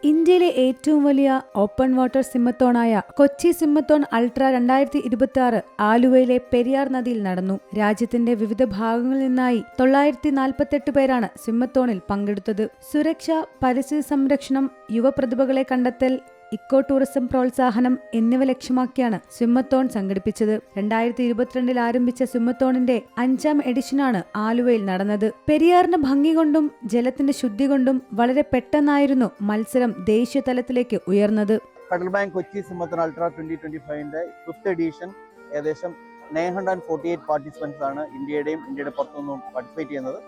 ഇന്ത്യയിലെ ഏറ്റവും വലിയ ഓപ്പൺ വാട്ടർ സിമ്മത്തോണായ കൊച്ചി സിമ്മത്തോൺ അൾട്ര 2026 ആലുവയിലെ പെരിയാർ നദിയിൽ നടന്നു. രാജ്യത്തിന്റെ വിവിധ ഭാഗങ്ങളിൽ നിന്നായി 948 പേരാണ് സിമ്മത്തോണിൽ പങ്കെടുത്തത്. സുരക്ഷ, പരിസ്ഥിതി സംരക്ഷണം, യുവപ്രതിഭകളെ കണ്ടെത്തൽ, ഇക്കോ ടൂറിസം പ്രോത്സാഹനം എന്നിവ ലക്ഷ്യമാക്കിയാണ് സ്വിമ്മത്തോൺ സംഘടിപ്പിച്ചത്. 2022 ആരംഭിച്ച സ്വിമ്മത്തോണിന്റെ 5ാം എഡിഷനാണ് ആലുവയിൽ നടന്നത്. പെരിയാറിന്റെ ഭംഗി കൊണ്ടും ജലത്തിന്റെ ശുദ്ധി കൊണ്ടും വളരെ പെട്ടെന്നായിരുന്നു മത്സരം ദേശീയ തലത്തിലേക്ക് ഉയർന്നത്. Federal Bank Kochi swimathon ultra 2025 5th edition ഏകദേശം 948 പാർട്ടിസിപ്പൻസ് ആണ് ഇന്ത്യയുടെ പുറത്തുനിന്നും പാർട്ടിസിപ്പേറ്റ് ചെയ്യുന്നത്.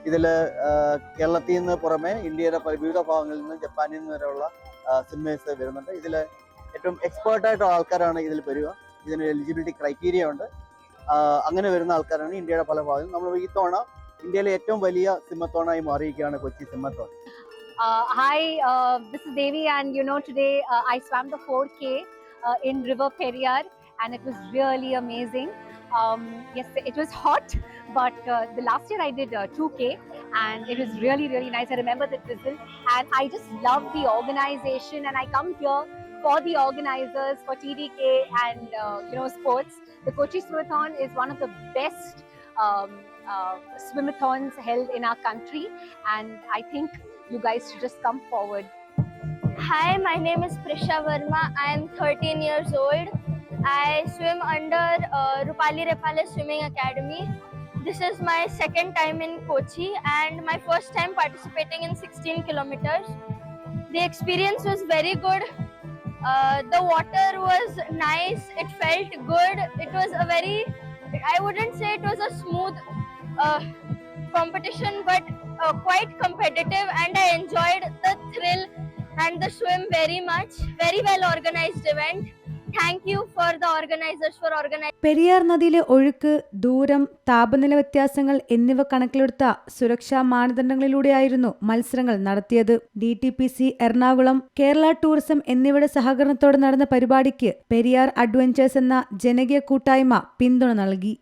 ഇതിൽ കേരളത്തിൽ നിന്ന് പുറമെ ഇന്ത്യയുടെ വിവിധ ഭാഗങ്ങളിൽ നിന്ന് ജപ്പാനിൽ നിന്ന് വരെയുള്ള സ്വിമ്മേഴ്സ് വരുന്നുണ്ട്. ഇതിൽ ഏറ്റവും എക്സ്പേർട്ടായിട്ടുള്ള ആൾക്കാരാണ് ഇതിൽ വരിക. ഇതിന് എലിജിബിലിറ്റി ക്രൈറ്റീരിയ ഉണ്ട്. അങ്ങനെ വരുന്ന ആൾക്കാരാണ് ഇന്ത്യയുടെ പല ഭാഗത്തും. നമ്മൾ ഈ തവണ ഇന്ത്യയിലെ ഏറ്റവും വലിയ സിമ്മത്തോണായി മാറിയിരിക്കുകയാണ് Kochi സിമ്മത്തോൺ. Hi, this is Devi, and today I swam the 4K in River Periyar, and it was really amazing. Yes, it was hot, but the last year I did 2K, and it was really nice. I remember the drizzle, and I just love the organization, and I come here for the organizers, for TDK and sports. The Kochi Swimmathon is one of the best swimathons held in our country, and I think you guys should just come forward. Hi, my name is Prisha Verma. I am 13 years old. I swim under Rupali Repale Swimming Academy. This is my second time in Kochi and my first time participating in 16 kilometers. The experience was very good. The water was nice. It felt good. It was I wouldn't say it was a smooth competition, but quite competitive, and I enjoyed the thrill and the swim very much. Very well organized event. Thank you for the organizers for organizing. Periyar നദിയിലെ ഒഴുക്ക്, ദൂരം, താപനില വ്യത്യാസങ്ങൾ എന്നിവ കണക്കിലെടുത്ത സുരക്ഷാ മാനദണ്ഡങ്ങളിലൂടെയായിരുന്നു മത്സരങ്ങൾ നടത്തിയത്. DTPC Ernakulam, Kerala tourism എന്നിവയുടെ സഹകരണത്തോടെ നടന്ന പരിപാടിക്ക് പെരിയാർ അഡ്വഞ്ചേഴ്സ് എന്ന ജനകീയ കൂട്ടായ്മ പിന്തുണ നൽകി.